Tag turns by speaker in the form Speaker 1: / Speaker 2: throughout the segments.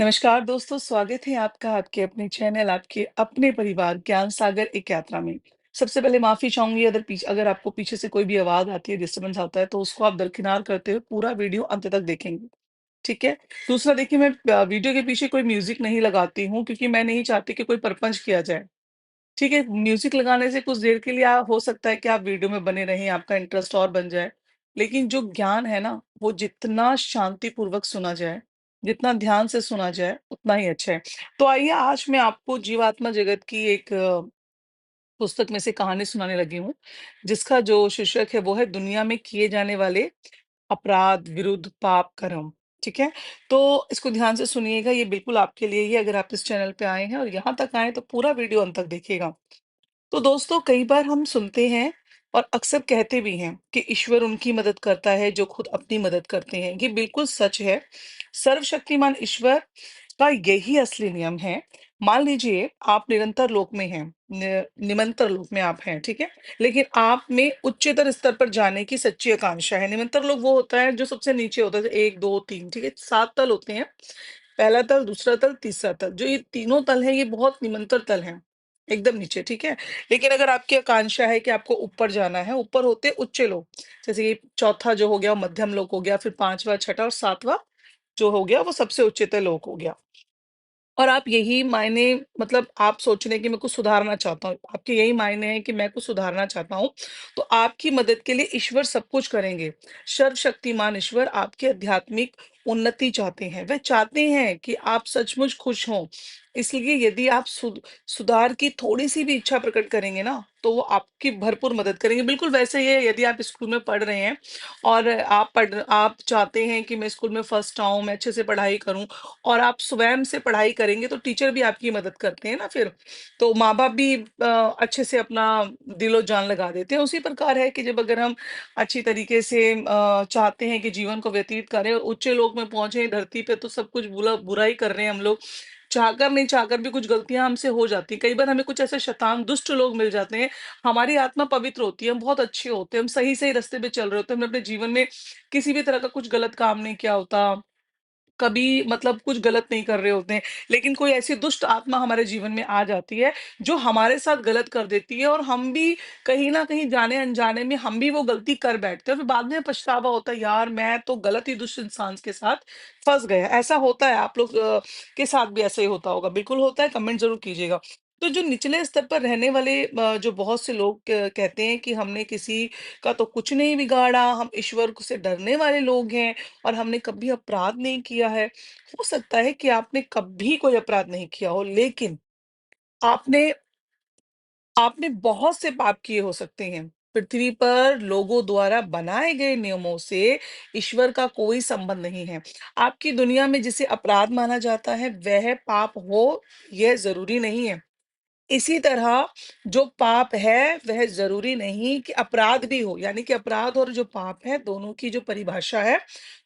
Speaker 1: नमस्कार दोस्तों, स्वागत है आपका आपके अपने चैनल, आपके अपने परिवार ज्ञान सागर एक यात्रा में। सबसे पहले माफ़ी चाहूँगी अगर आपको पीछे से कोई भी आवाज़ आती है, डिस्टर्बेंस आता है, तो उसको आप दरकिनार करते हुए पूरा वीडियो अंत तक देखेंगे, ठीक है? दूसरा देखिए मैं वीडियो के पीछे कोई म्यूज़िक नहीं लगाती हूँ क्योंकि मैं नहीं चाहती कि कोई प्रपंच किया जाए, ठीक है? म्यूज़िक लगाने से कुछ देर के लिए हो सकता है कि आप वीडियो में बने रहें, आपका इंटरेस्ट और बन जाए। लेकिन जो ज्ञान है ना, वो जितना शांतिपूर्वक सुना जाए, जितना ध्यान से सुना जाए, उतना ही अच्छा है। तो आइए आज मैं आपको जीवात्मा जगत की एक पुस्तक में से कहानी सुनाने लगी हूँ, जिसका जो शीर्षक है वो है दुनिया में किए जाने वाले अपराध, विरुद्ध, पाप, कर्म, ठीक है? तो इसको ध्यान से सुनिएगा, ये बिल्कुल आपके लिए ही है अगर आप इस चैनल पे आए हैं और यहाँ तक आए हैं तो पूरा वीडियो अंत तक देखिएगा। तो दोस्तों कई बार हम सुनते हैं और अक्सर कहते भी हैं कि ईश्वर उनकी मदद करता है जो खुद अपनी मदद करते हैं। ये बिल्कुल सच है। सर्वशक्तिमान ईश्वर का यही असली नियम है। मान लीजिए आप निरंतर लोक में हैं, निमंतर लोक में आप हैं, ठीक है? लेकिन आप में उच्चतर स्तर पर जाने की सच्ची आकांक्षा है। निमंतर लोक वो होता है जो सबसे नीचे होता है, 1, 2, 3, ठीक है? 7 तल होते हैं। पहला तल, दूसरा तल, तीसरा तल। जो ये तीनों तल हैं, ये बहुत निमंतर तल हैं, एकदम नीचे, ठीक है? लेकिन अगर आपकी आकांक्षा है कि आपको ऊपर जाना है, ऊपर होते हैं उच्च लोक। जैसे ये चौथा जो हो गया, वो मध्यम लोक हो गया, फिर 5वां, छठा और 7वां जो हो गया, वो सबसे उच्चतम लोक हो गया। और आप यही मायने मतलब आप सोच रहे हैं कि मैं कुछ सुधारना चाहता हूँ, आपके यही मायने हैं कि मैं कुछ सुधारना चाहता हूँ, तो आपकी मदद के लिए ईश्वर सब कुछ करेंगे। सर्वशक्तिमान ईश्वर आपकी आध्यात्मिक उन्नति चाहते हैं। वह चाहते हैं कि आप सचमुच खुश हों। इसलिए यदि आप सुधार की थोड़ी-सी भी इच्छा प्रकट करेंगे ना, तो वो आपकी भरपूर मदद करेंगे। बिल्कुल वैसे ही है यदि आप स्कूल में पढ़ रहे हैं और आप चाहते हैं कि मैं स्कूल में फर्स्ट आऊँ, मैं अच्छे से पढ़ाई करूँ और आप स्वयं से पढ़ाई करेंगे तो टीचर भी आपकी मदद करते हैं ना फिर। तो माँ-बाप भी अच्छे से अपना दिलो-जान लगा देते हैं। उसी प्रकार है कि जब अगर हम अच्छी तरीके से चाहते हैं कि जीवन को व्यतीत करें और उच्च लोक में पहुँचे धरती पे तो सब कुछ बुरा ही कर रहे हैं हम लोग। चाहकर नहीं चाहकर भी कुछ गलतियाँ हमसे हो जाती हैं। कई बार हमें कुछ ऐसे शैतान दुष्ट लोग मिल जाते हैं, हमारी आत्मा पवित्र होती है, हम बहुत अच्छे होते हैं, हम सही-सही रास्ते पे चल रहे होते हैं, हमने अपने जीवन में किसी भी तरह का कुछ गलत काम नहीं किया होता। कभी मतलब कुछ गलत नहीं कर रहे होते हैं, लेकिन कोई ऐसी दुष्ट आत्मा हमारे जीवन में आ जाती है, जो हमारे साथ गलत कर देती है और हम भी कहीं न कहीं जाने-अनजाने में हम भी वो गलती कर बैठते हैं। फिर बाद में पछतावा होता है, यार मैं तो गलत ही दुष्ट इंसान के साथ फँस गया। ऐसा होता है आप लोग के साथ भी ऐसा ही होता होगा। बिल्कुल होता है, कमेंट ज़रूर कीजिएगा। तो जो निचले स्तर पर रहने वाले जो बहुत से लोग कहते हैं कि हमने किसी का तो कुछ नहीं बिगाड़ा, हम ईश्वर से डरने वाले लोग हैं और हमने कभी अपराध नहीं किया है। हो सकता है कि आपने कभी कोई अपराध नहीं किया हो, लेकिन आपने आपने बहुत से पाप किए हो सकते हैं। पृथ्वी पर लोगों द्वारा बनाए गए नियमों से ईश्वर का कोई संबंध नहीं है। आपकी दुनिया में जिसे अपराध माना जाता है, वह पाप हो, यह ज़रूरी नहीं है। इसी तरह जो पाप है वह ज़रूरी नहीं कि अपराध भी हो, यानी कि अपराध और जो पाप है दोनों की जो परिभाषा है,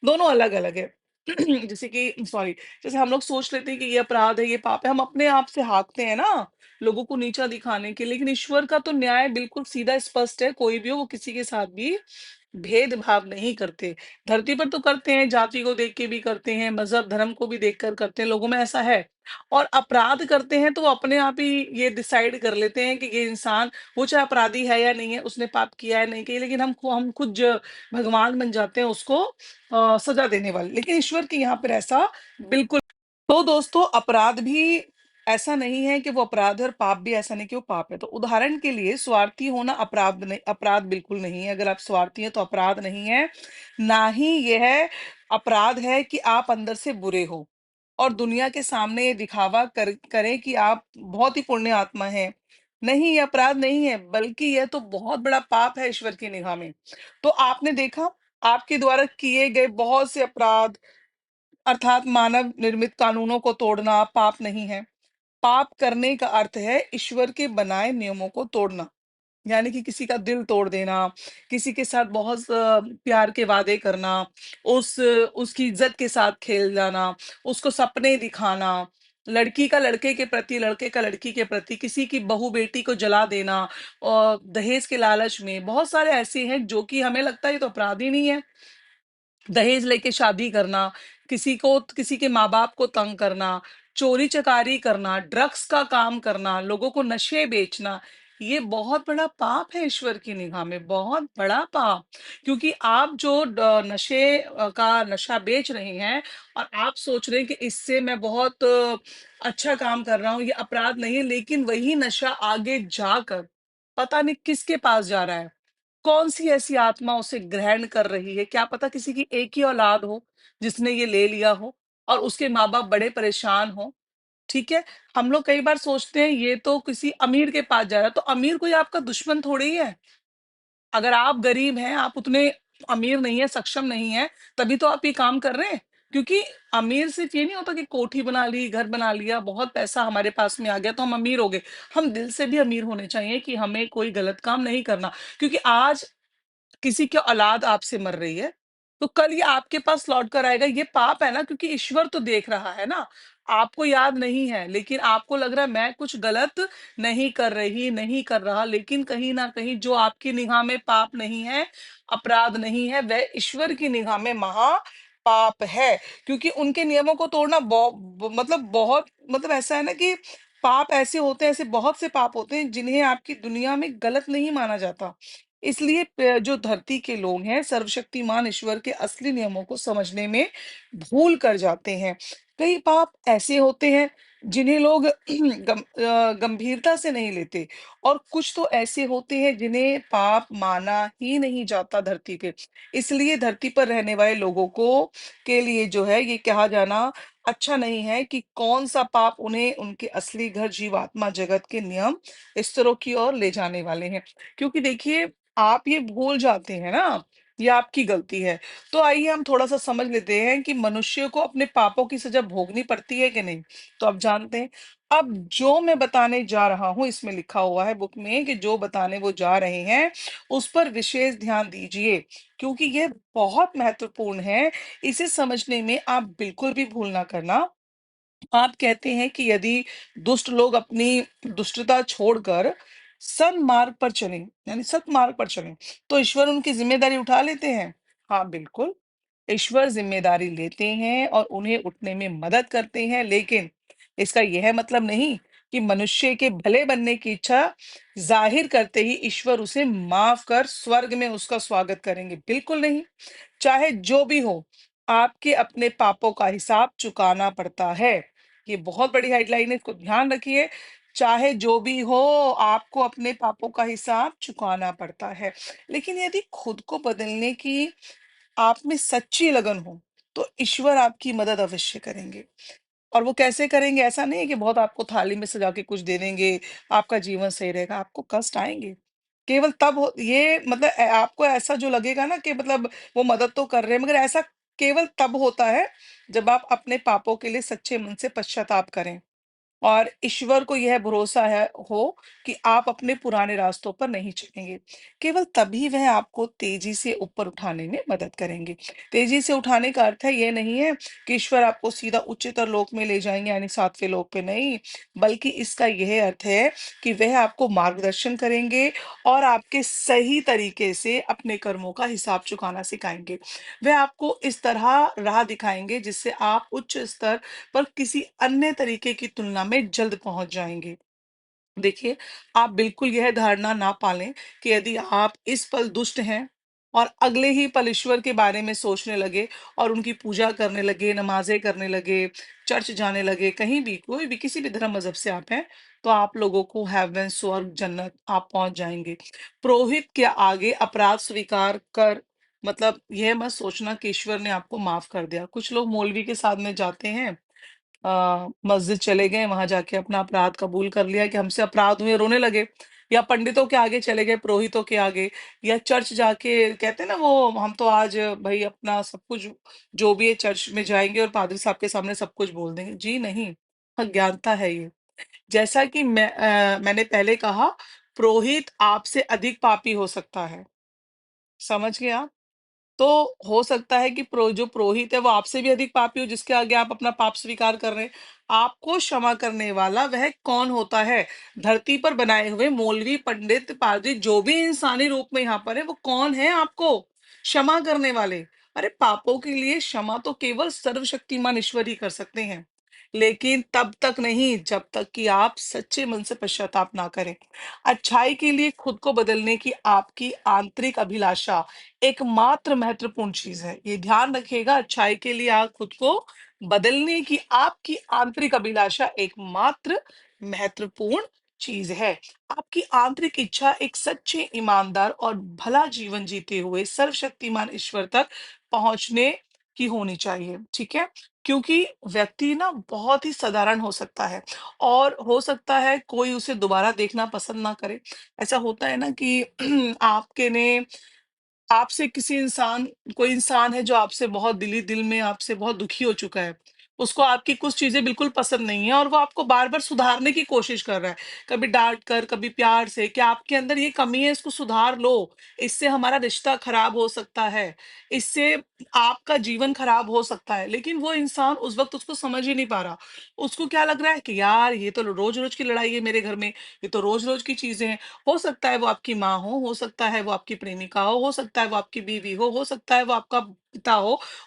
Speaker 1: दोनों अलग-अलग है। जैसे कि सॉरी जैसे हम लोग सोच लेते हैं कि ये अपराध है, ये पाप है, हम अपने आप से हाँकते हैं ना, लोगों को नीचा दिखाने के लिए, लेकिन ईश्वर का तो न्याय बिल्कुल सीधा स्पष्ट है, कोई भी हो वो किसी के साथ भी भेदभाव नहीं करते। धरती पर तो करते हैं, जाति को देख के भी करते हैं, मज़हब, धर्म को भी देखकर करते हैं, लोगों में ऐसा है। और अपराध करते हैं तो वो अपने आप ही ये डिसाइड कर लेते हैं कि ये इंसान वो चाहे अपराधी है या नहीं है, उसने पाप किया है नहीं किया, लेकिन हम खुद भगवान बन जाते हैं उसको सजा देने वाले। लेकिन ईश्वर के यहाँ पर ऐसा बिल्कुल तो दोस्तों अपराध भी ऐसा नहीं है कि वो अपराध है और पाप भी ऐसा नहीं कि वो पाप है। तो उदाहरण के लिए स्वार्थी होना अपराध बिल्कुल नहीं है। अगर आप स्वार्थी हैं तो अपराध नहीं है। ना ही यह अपराध है कि आप अंदर से बुरे हो और दुनिया के सामने ये दिखावा करें कि आप बहुत ही पुण्य आत्मा हैं। नहीं, ये अपराध नहीं है, बल्कि यह तो बहुत बड़ा पाप है ईश्वर की निगाह में। तो आपने देखा, आपके द्वारा किए गए बहुत से अपराध अर्थात मानव निर्मित कानूनों को तोड़ना पाप नहीं है। पाप करने का अर्थ है ईश्वर के बनाए नियमों को तोड़ना। यानी कि किसी का दिल तोड़ देना, किसी के साथ बहुत प्यार के वादे करना, उसकी इज्जत के साथ खेल जाना, उसको सपने दिखाना, लड़की का लड़के के प्रति, लड़के का लड़की के प्रति, किसी की बहू बेटी को जला देना और दहेज के लालच में बहुत सारे ऐसे हैं जो कि हमें लगता है ये तो अपराध ही नहीं है। दहेज लेके शादी करना, किसी के माँ-बाप को तंग करना, चोरी-चकारी करना, ड्रग्स का काम करना, लोगों को नशे बेचना, ये बहुत बड़ा पाप है ईश्वर की निगाह में, बहुत बड़ा पाप। क्योंकि आप जो नशे का नशा बेच रहे हैं और आप सोच रहे हैं कि इससे मैं बहुत अच्छा काम कर रहा हूँ, ये अपराध नहीं है, लेकिन वही नशा आगे जाकर पता नहीं किसके पास जा रहा है। कौन-सी ऐसी आत्मा उसे ग्रहण कर रही है, क्या पता किसी की एक ही औलाद हो, जिसने ये ले लिया हो और उसके माँ-बाप बड़े परेशान हों, ठीक है? हम लोग कई बार सोचते हैं ये तो किसी अमीर के पास जा रहा है, तो अमीर कोई आपका दुश्मन थोड़ी ही है। अगर आप गरीब हैं, आप उतने अमीर नहीं हैं, सक्षम नहीं हैं, तभी तो आप ये काम कर रहे हैं। क्योंकि अमीर सिर्फ़ ये नहीं होता कि कोठी बना ली, घर बना लिया, बहुत पैसा हमारे पास में आ गया तो हम अमीर हो गए। हम दिल से भी अमीर होने चाहिए कि हमें कोई गलत काम नहीं करना। क्योंकि आज किसी की औलाद आपसे मर रही है, तो कल ये आपके पास लौट कर आएगा, ये पाप है ना, क्योंकि ईश्वर तो देख रहा है ना। आपको याद नहीं है, लेकिन आपको लग रहा है मैं कुछ गलत नहीं कर रही, नहीं कर रहा, लेकिन कहीं न कहीं जो आपकी निगाह में पाप नहीं है, अपराध नहीं है, वह ईश्वर की निगाह में महापाप है। क्योंकि उनके नियमों को तोड़ना मतलब बहुत मतलब ऐसा है ना कि पाप ऐसे होते हैं, ऐसे बहुत से पाप होते हैं जिन्हें आपकी दुनिया में गलत नहीं माना जाता। इसलिए जो धरती के लोग हैं, सर्वशक्तिमान ईश्वर के असली नियमों को समझने में भूल कर जाते हैं। कई पाप ऐसे होते हैं जिन्हें लोग गंभीरता से नहीं लेते और कुछ तो ऐसे होते हैं जिन्हें पाप माना ही नहीं जाता धरती पे। इसलिए धरती पर रहने वाले लोगों को के लिए जो है ये कहा जाना अच्छा नहीं है कि कौन-सा पाप उन्हें उनके असली घर जीवात्मा जगत के नियम स्तरों की ओर ले जाने वाले हैं। क्योंकि देखिए आप ये भूल जाते हैं ना, ये आपकी गलती है। तो आइए हम थोड़ा-सा समझ लेते हैं कि मनुष्य को अपने पापों की सज़ा भोगनी पड़ती है कि नहीं? तो आप जानते हैं। अब जो मैं बताने जा रहा हूँ, इसमें लिखा हुआ है बुक में कि जो बताने वो जा रहे हैं, उस पर विशेष ध्यान दीजिए, क्योंकि ये बहुत महत्वपूर्ण है। इसे समझने में आप बिल्कुल भी भूल ना करना। आप कहते हैं कि यदि दुष्ट लोग अपनी दुष्टता छोड़कर सन्मार्ग पर चलें, यानी सत्मार्ग पर चलें, तो ईश्वर उनकी ज़िम्मेदारी उठा लेते हैं। हाँ, बिल्कुल, ईश्वर ज़िम्मेदारी लेते हैं और उन्हें उठने में मदद करते हैं, लेकिन इसका यह मतलब नहीं कि मनुष्य के भले बनने की इच्छा ज़ाहिर करते ही ईश्वर उसे माफ़ कर स्वर्ग में उसका स्वागत करेंगे, बिल्कुल नहीं। चाहे जो भी हो, आपके अपने पापों का हिसाब चुकाना पड़ता है। ये बहुत बड़ी हेडलाइन है, इसको ध्यान रखिए। चाहे जो भी हो, आपको अपने पापों का हिसाब चुकाना पड़ता है। लेकिन यदि खुद को बदलने की आप में सच्ची लगन हो, तो ईश्वर आपकी मदद अवश्य करेंगे। और वो कैसे करेंगे? ऐसा नहीं है कि बहुत आपको थाली में सजा के कुछ दे देंगे, आपका जीवन सही रहेगा, आपको कष्ट आएँगे। केवल तब हो ये मतलब आपको ऐसा जो लगेगा ना कि मतलब वो मदद तो कर रहे हैं, मगर ऐसा केवल तब होता है, जब आप अपने पापों के लिए सच्चे मन से पश्चाताप करें। और ईश्वर को यह भरोसा है हो कि आप अपने पुराने रास्तों पर नहीं चलेंगे। केवल तभी वह आपको तेज़ी से ऊपर उठाने में मदद करेंगे। तेज़ी से उठाने का अर्थ है ये नहीं है कि ईश्वर आपको सीधा उच्चतर लोक में ले जाएँगे यानी 7वें लोक पे नहीं, बल्कि इसका यह अर्थ है कि वह आपको मार्गदर्शन करेंगे और आपके सही तरीके से अपने कर्मों का हिसाब चुकाना सिखाएँगे। वह आपको इस तरह राह दिखाएँगे जिससे आप उच्च स्तर पर किसी अन्य तरीके की तुलना में जल्द पहुंच जाएंगे। देखिए, आप बिल्कुल यह धारणा ना पालें कि यदि आप इस पल दुष्ट हैं और अगले ही पल ईश्वर के बारे में सोचने लगे और उनकी पूजा करने लगे, नमाज़ें करने लगे, चर्च जाने लगे, कहीं भी, कोई भी, किसी भी धर्म मज़हब से आप हैं, तो आप लोगों को हेवन, स्वर्ग, जन्नत आप पहुँच जाएँगे। पुरोहित के आगे अपराध स्वीकार कर मतलब यह मत सोचना कि ईश्वर ने आपको माफ़ कर दिया। कुछ लोग मौलवी के साथ में जाते हैं मस्जिद चले गए, वहाँ जाके अपना अपराध कबूल कर लिया कि हमसे अपराध हुए, रोने लगे। या पंडितों के आगे चले गए, पुरोहितों के आगे या चर्च जाके कहते हैं ना वो हम तो आज भई अपना सब कुछ जो भी है चर्च में जाएँगे और पादरी साहब के सामने सब कुछ बोल देंगे। जी नहीं, अज्ञानता है ये। जैसा कि मैंने पहले कहा, पुरोहित आपसे अधिक पापी हो सकता है। समझ गए आप? तो हो सकता है कि जो पुरोहित है वो आपसे भी अधिक पापी हो जिसके आगे आप अपना पाप स्वीकार कर रहे हैं। आपको क्षमा करने वाला वह कौन होता है? धरती पर बनाए हुए मौलवी, पंडित, पादरी जो भी इंसानी रूप में यहाँ पर है वो कौन है आपको क्षमा करने वाले? अरे पापों के लिए क्षमा तो केवल सर्वशक्तिमान ईश्वर ही कर सकते हैं, लेकिन तब तक नहीं जब तक कि आप सच्चे मन से पश्चाताप ना करें। अच्छाई के लिए खुद को बदलने की आपकी आंतरिक अभिलाषा एकमात्र महत्वपूर्ण चीज है। ये ध्यान रखिएगा, अच्छाई के लिए आप खुद को बदलने की आपकी आंतरिक अभिलाषा एकमात्र महत्वपूर्ण चीज है। आपकी आंतरिक इच्छा एक सच्चे, ईमानदार और भला जीवन जीते हुए सर्वशक्तिमान ईश्वर तक पहुंचने की होनी चाहिए, ठीक है? क्योंकि व्यक्ति ना बहुत ही साधारण हो सकता है और हो सकता है कोई उसे दोबारा देखना पसंद ना करे। ऐसा होता है ना कि आपके ने आपसे किसी इंसान कोई इंसान है जो आपसे बहुत दिल में आपसे बहुत दुखी हो चुका है। उसको आपकी कुछ चीज़ें बिल्कुल पसंद नहीं है और वो आपको बार-बार सुधारने की कोशिश कर रहा है। कभी डाँट कर, कभी प्यार से कि आपके अंदर ये कमी है, इसको सुधार लो, इससे हमारा रिश्ता खराब हो सकता है, इससे आपका जीवन खराब हो सकता है। लेकिन वो इंसान उस वक़्त उसको समझ ही नहीं पा रहा। उसको क्या लग रहा है कि यार ये तो रोज़-रोज़ की लड़ाई है मेरे घर में, ये तो रोज़-रोज़ की चीज़ें हैं। हो सकता है वो आपकी माँ हो सकता है वो आपकी प्रेमिका हो सकता है वो आपकी बीवी हो सकता है वो आपका पिता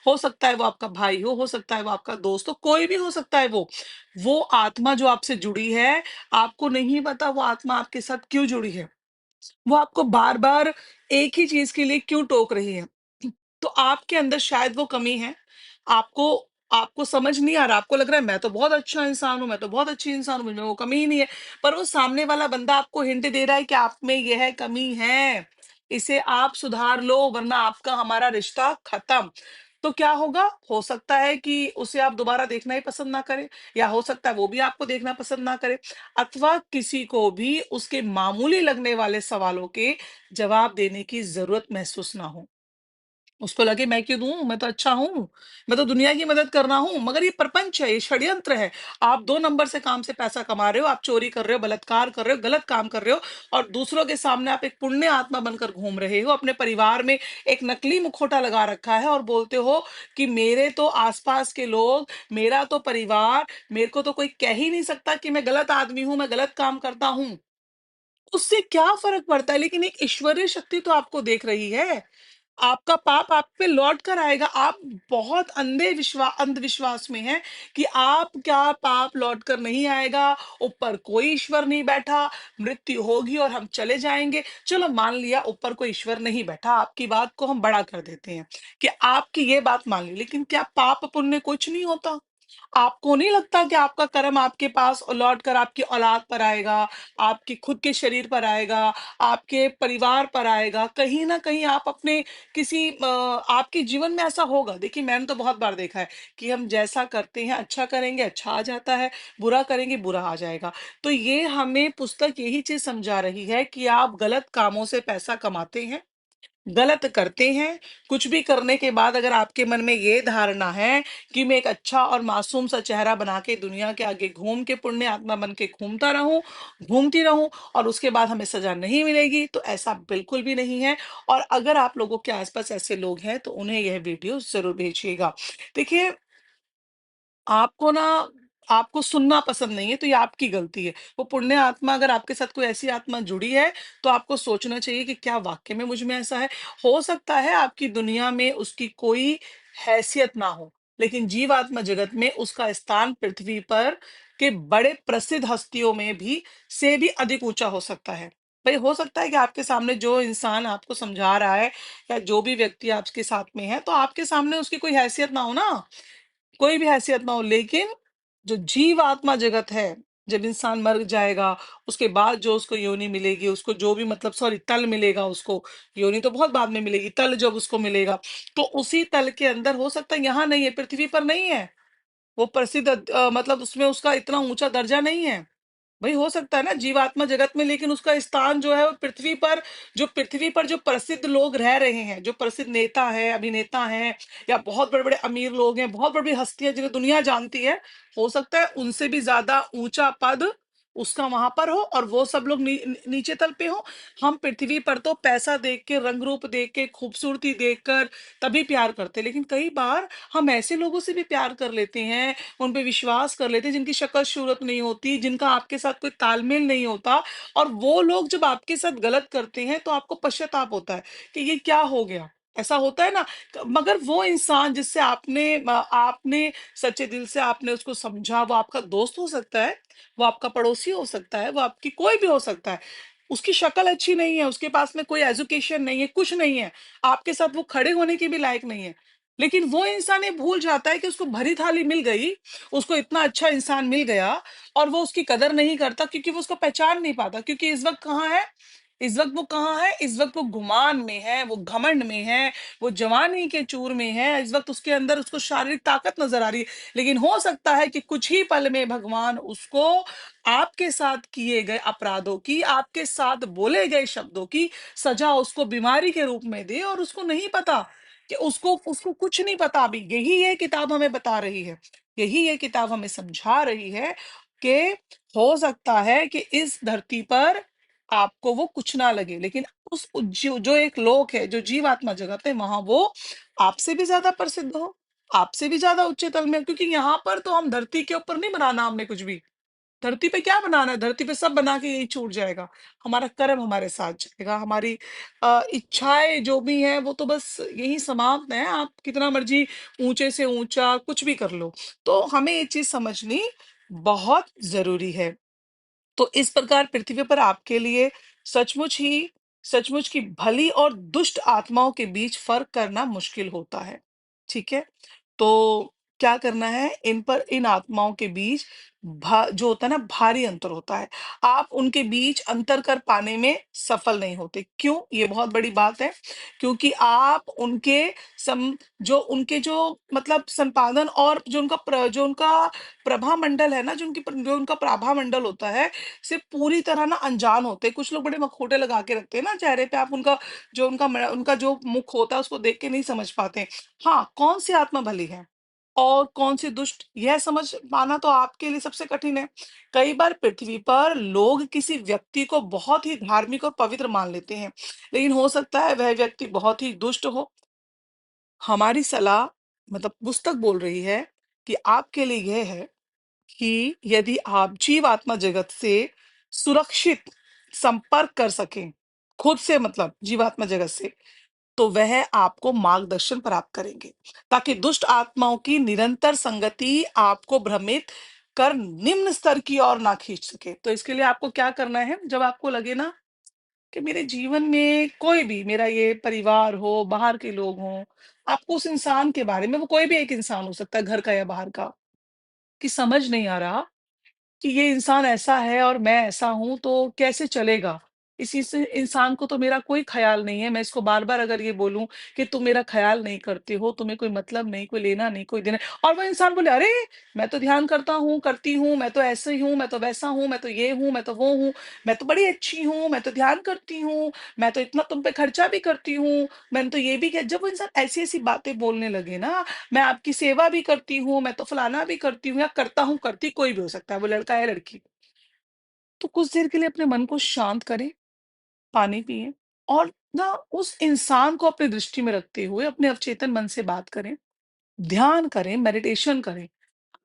Speaker 1: हो सकता है वो आपका भाई हो सकता है वो आपका दोस्त हो, कोई भी हो सकता है वो। वो आत्मा जो आपसे जुड़ी है, आपको नहीं पता वो आत्मा आपके साथ क्यों जुड़ी है। वो आपको बार-बार एक ही चीज़ के लिए क्यों टोक रही है? तो आपके अंदर शायद वो कमी है। आपको आपको समझ नहीं आ रहा, आपको लग रहा है मैं तो बहुत अच्छा इंसान हूँ, मैं तो बहुत अच्छी इंसान हूँ, मुझ में वो कमी ही नहीं है। पर वो सामने वाला बंदा आपको हिंट दे रहा है कि आप में यह कमी है। इसे आप सुधार लो वरना आपका हमारा रिश्ता खत्म। तो क्या होगा? हो सकता है कि उसे आप दोबारा देखना ही पसंद ना करें या हो सकता है वो भी आपको देखना पसंद ना करे अथवा किसी को भी उसके मामूली लगने वाले सवालों के जवाब देने की ज़रूरत महसूस ना हो। उसको लगे मैं क्यों दूँ? मैं तो अच्छा हूँ, मैं तो दुनिया की मदद कर रहा हूँ, मगर ये प्रपंच है, ये षड्यंत्र है। आप 2 नंबर से काम से पैसा कमा रहे हो, आप चोरी कर रहे हो, बलात्कार कर रहे हो, गलत काम कर रहे हो और दूसरों के सामने आप एक पुण्य आत्मा बनकर घूम रहे हो। अपने परिवार में एक नकली मुखौटा लगा रखा है और बोलते हो कि मेरे तो आस-पास के लोग, मेरा तो परिवार, मेरे को तो कोई कह ही नहीं सकता कि मैं गलत आदमी हूँ, मैं गलत काम करता हूँ। उससे क्या फ़र्क पड़ता है? लेकिन एक ईश्वरीय शक्ति तो आपको देख रही है। आपका पाप आप पे लौट कर आएगा। आप बहुत अंधविश्वास में हैं कि आप क्या पाप लौट कर नहीं आएगा, ऊपर कोई ईश्वर नहीं बैठा, मृत्यु होगी और हम चले जाएँगे। चलो मान लिया ऊपर कोई ईश्वर नहीं बैठा, आपकी बात को हम बड़ा कर देते हैं कि आपकी ये बात मान ली, लेकिन क्या पाप पुण्य कुछ नहीं होता? आपको नहीं लगता कि आपका कर्म आपके पास लौट कर आपकी औलाद पर आएगा, आपके खुद के शरीर पर आएगा, आपके परिवार पर आएगा, कहीं न कहीं आप अपने किसी आपके जीवन में ऐसा होगा। देखिए मैंने तो बहुत बार देखा है कि हम जैसा करते हैं, अच्छा करेंगे, अच्छा आ जाता है, बुरा करेंगे, बुरा आ जाएगा। तो ये हमें पुस्तक यही चीज़ समझा रही है कि आप गलत कामों से पैसा कमाते हैं, गलत करते हैं, कुछ भी करने के बाद अगर आपके मन में ये धारणा है कि मैं एक अच्छा और मासूम सा चेहरा बना के दुनिया के आगे घूम के पुण्य आत्मा बन के घूमता रहूं, घूमती रहूं और उसके बाद हमें सजा नहीं मिलेगी, तो ऐसा बिल्कुल भी नहीं है। और अगर आप लोगों के आसपास ऐसे लोग हैं तो उन्हें यह वीडियो जरूर भेजिएगा। देखिए आपको ना आपको सुनना पसंद नहीं है तो ये आपकी गलती है। वो पुण्य आत्मा अगर आपके साथ कोई ऐसी आत्मा जुड़ी है, तो आपको सोचना चाहिए कि क्या वाक़ई में मुझ में ऐसा है? हो सकता है आपकी दुनिया में उसकी कोई हैसियत ना हो, लेकिन जीवात्मा जगत में उसका स्थान पृथ्वी पर के बड़े प्रसिद्ध हस्तियों में भी से भी अधिक ऊँचा हो सकता है। भई हो सकता है कि आपके सामने जो इंसान आपको समझा रहा है या जो भी व्यक्ति आपके साथ में है, तो आपके सामने उसकी कोई हैसियत ना हो ना। कोई भी हैसियत ना हो, लेकिन जो जीवात्मा जगत है, जब इंसान मर जाएगा, उसके बाद जो उसको योनि मिलेगी, उसको जो भी मतलब सॉरी तल मिलेगा उसको, योनि तो बहुत बाद में मिलेगी, तल जब उसको मिलेगा, तो उसी तल के अंदर हो सकता है यहाँ नहीं है, पृथ्वी पर नहीं है। वो प्रसिद्ध मतलब उसमें उसका इतना ऊँचा दर्जा नहीं है। वही हो सकता है ना जीवात्मा जगत में, लेकिन उसका स्थान जो है वो पृथ्वी पर जो प्रसिद्ध लोग रह रहे हैं, जो प्रसिद्ध नेता है, अभिनेता हैं या बहुत बड़े-बड़े अमीर लोग हैं, बहुत बड़ी हस्तियाँ जिन्हें दुनिया जानती है, हो सकता है उनसे भी ज़्यादा ऊँचा पद उसका वहाँ पर हो और वो सब लोग नीचे तल पे हो। हम पृथ्वी पर तो पैसा देख के, रंग रूप देख के, खूबसूरती देखकर तभी प्यार करते हैं, लेकिन कई बार हम ऐसे लोगों से भी प्यार कर लेते हैं, उन पे विश्वास कर लेते हैं जिनकी शक्ल-सूरत नहीं होती, जिनका आपके साथ कोई तालमेल नहीं होता और वो लोग जब आपके साथ गलत करते हैं तो आपको पश्चाताप होता है कि ये क्या हो गया? ऐसा होता है ना? मगर वो इंसान जिससे आपने सच्चे दिल से आपने उसको समझा, वो आपका दोस्त हो सकता है, वो आपका पड़ोसी हो सकता है, वो आपकी कोई भी हो सकता है। उसकी शक्ल अच्छी नहीं है, उसके पास में कोई एजुकेशन नहीं है, कुछ नहीं है, आपके साथ वो खड़े होने के भी लायक नहीं है। लेकिन वो इंसान ये भूल जाता है कि उसको भरी थाली मिल गई, उसको इतना अच्छा इंसान मिल गया और वो उसकी कदर नहीं करता क्योंकि वो उसको पहचान नहीं पाता, क्योंकि इस वक़्त कहाँ है? इस वक़्त वो कहाँ है? इस वक़्त वो गुमान में है, वो घमंड में है, वो जवानी के चूर में है, इस वक़्त उसके अंदर उसको शारीरिक ताकत नज़र आ रही है। लेकिन हो सकता है कि कुछ ही पल में भगवान उसको आपके साथ किए गए अपराधों की, आपके साथ बोले गए शब्दों की सज़ा उसको बीमारी के रूप में दे, और उसको नहीं पता कि उसको उसको कुछ नहीं पता अभी। यही ये किताब हमें बता रही है, यही ये किताब हमें समझा रही है कि हो सकता है कि इस धरती पर आपको वो कुछ ना लगे, लेकिन जो जो एक लोक है, जो जीवात्मा जगत है, वहाँ वो आपसे भी ज़्यादा प्रसिद्ध हो, आपसे भी ज़्यादा उच्च तल में, क्योंकि यहाँ पर तो हम धरती के ऊपर नहीं बनाना हमने कुछ भी। धरती पे क्या बनाना है? धरती पे सब बना के यहीं छूट जाएगा। हमारा कर्म हमारे साथ जाएगा, हमारी इच्छाएँ जो भी हैं वो तो बस यहीं समाप्त हैं। आप कितना मर्ज़ी ऊँचे से ऊँचा कुछ भी कर लो। तो हमें ये चीज़ समझनी बहुत ज़रूरी है। तो इस प्रकार पृथ्वी पर आपके लिए सचमुच ही सचमुच की भली और दुष्ट आत्माओं के बीच फर्क करना मुश्किल होता है। ठीक है? तो क्या करना है, इन आत्माओं के बीच जो होता है ना, भारी अंतर होता है। आप उनके बीच अंतर कर पाने में सफल नहीं होते। क्यों? ये बहुत बड़ी बात है। क्योंकि आप उनके सम जो उनके जो मतलब संपादन और जो उनका प्रभा मंडल है ना, जो उनका प्रभा मंडल होता है, से पूरी तरह ना अनजान होते हैं। कुछ लोग बड़े मखौटे लगा के रखते हैं ना चेहरे पे, आप उनका जो मुख होता है उसको देख के नहीं समझ पाते। हाँ, कौन-सी आत्मा भली है और कौन-सी दुष्ट, यह समझ पाना तो आपके लिए सबसे कठिन है। कई बार पृथ्वी पर लोग किसी व्यक्ति को बहुत ही धार्मिक और पवित्र मान लेते हैं, लेकिन हो सकता है वह व्यक्ति बहुत ही दुष्ट हो। हमारी सलाह मतलब पुस्तक बोल रही है कि आपके लिए यह है कि यदि आप जीवात्मा जगत से सुरक्षित संपर्क कर सकें, खुद से मतलब जीवात्मा जगत से, तो वह आपको मार्गदर्शन प्राप्त करेंगे, ताकि दुष्ट आत्माओं की निरंतर संगति आपको भ्रमित कर निम्न स्तर की ओर ना खींच सके। तो इसके लिए आपको क्या करना है, जब आपको लगे ना कि मेरे जीवन में कोई भी, मेरा ये परिवार हो, बाहर के लोग हों, आपको उस इंसान के बारे में, वो कोई भी एक इंसान हो सकता है, घर का या बाहर का, कि समझ नहीं आ रहा कि ये इंसान ऐसा है और मैं ऐसा हूँ, तो कैसे चलेगा? इस इंसान को तो मेरा कोई ख़्याल नहीं है, मैं इसको बार-बार अगर ये बोलूँ कि तुम मेरा ख़्याल नहीं करते हो, तुम्हें कोई मतलब नहीं, कोई लेना नहीं, कोई देना, और वो इंसान बोले, "अरे! मैं तो ध्यान करता हूँ, करती हूँ, मैं तो ऐसे ही हूँ, मैं तो वैसा हूँ, मैं तो ये हूँ, मैं तो वो हूँ, मैं तो बड़ी अच्छी हूँ, मैं तो ध्यान करती हूँ, मैं तो इतना तुम पे खर्चा भी करती हूँ, मैंने तो ये भी किया।" जब वो इंसान ऐसी-ऐसी बातें बोलने लगे ना, मैं आपकी सेवा भी करती हूँ, मैं तो फलाना भी करती हूँ या करता हूँ, करती कोई भी हो सकता है, वो लड़का है, लड़की। तो कुछ देर के लिए अपने मन को शांत करें, पानी पिएँ और ना उस इंसान को अपनी दृष्टि में रखते हुए अपने अवचेतन मन से बात करें, ध्यान करें, मेडिटेशन करें।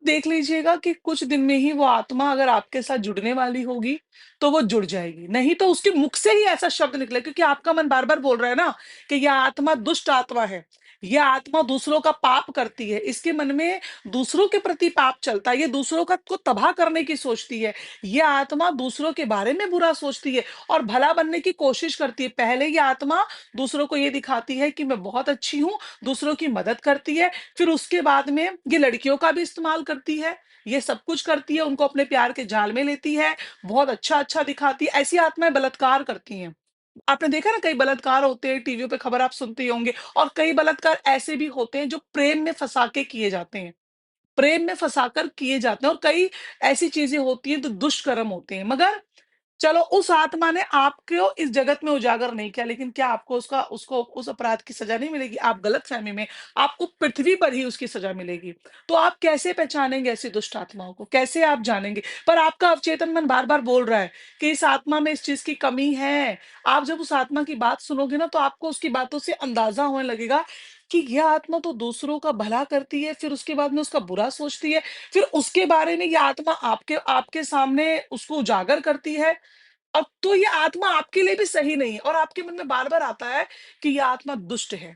Speaker 1: देख लीजिएगा कि कुछ दिन में ही वो आत्मा अगर आपके साथ जुड़ने वाली होगी, तो वो जुड़ जाएगी। नहीं तो उसके मुख से ही ऐसा शब्द निकले, क्योंकि आपका मन बार-बार बोल रहा है ना कि यह आत्मा दुष्ट आत्मा है। यह आत्मा दूसरों का पाप करती है। इसके मन में दूसरों के प्रति पाप चलता है। ये दूसरों का को तबाह करने की सोचती है। यह आत्मा दूसरों के बारे में बुरा सोचती है और भला बनने की कोशिश करती है। पहले ये आत्मा दूसरों को ये दिखाती है कि मैं बहुत अच्छी हूँ, दूसरों की मदद करती है, फिर उसके बाद में ये लड़कियों का भी इस्तेमाल करती है, ये सब कुछ करती है, उनको अपने प्यार के जाल में लेती है, बहुत अच्छा-अच्छा दिखाती है, ऐसी आत्माएँ बलात्कार करती हैं। आपने देखा ना, कई बलात्कार होते हैं, टीवियों पे खबर आप सुनते ही होंगे, और कई बलात्कार ऐसे भी होते हैं जो प्रेम में फँसा के किए जाते हैं। प्रेम में फँसाकर किए जाते हैं, और कई ऐसी चीज़ें होती हैं, तो दुष्कर्म होते हैं। मगर चलो, उस आत्मा ने आपको इस जगत में उजागर नहीं किया, लेकिन क्या आपको उसको उस अपराध की सज़ा नहीं मिलेगी? आप गलतफ़हमी में, आपको पृथ्वी पर ही उसकी सज़ा मिलेगी। तो आप कैसे पहचानेंगे ऐसी दुष्ट आत्माओं को? कैसे आप जानेंगे? पर आपका अवचेतन मन बार-बार बोल रहा है कि इस आत्मा में इस चीज़ की कमी है। आप जब उस आत्मा की बात सुनोगे ना, तो आपको उसकी बातों से अंदाज़ा होने लगेगा कि यह आत्मा तो दूसरों का भला करती है, फिर उसके बाद में उसका बुरा सोचती है, फिर उसके बारे में ये आत्मा आपके आपके सामने उसको उजागर करती है। अब तो ये आत्मा आपके लिए भी सही नहीं है, और आपके मन में बार-बार आता है कि ये आत्मा दुष्ट है।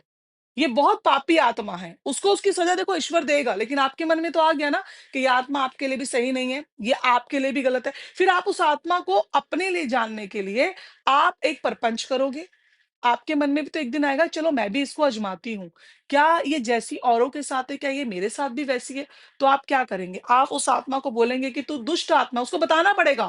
Speaker 1: ये बहुत पापी आत्मा है, उसको उसकी सज़ा देखो ईश्वर देगा, लेकिन आपके मन में तो आ गया ना कि ये आत्मा आपके लिए भी सही नहीं है, ये आपके लिए भी गलत है। फिर आप उस आत्मा को अपने लिए जानने के लिए आप एक परपंच करोगे। आपके मन में भी तो एक दिन आएगा, चलो मैं भी इसको आज़माती हूँ। क्या ये जैसी औरों के साथ है, क्या ये मेरे साथ भी वैसी है? तो आप क्या करेंगे? आप उस आत्मा को बोलेंगे कि तू दुष्ट आत्मा, उसको बताना पड़ेगा,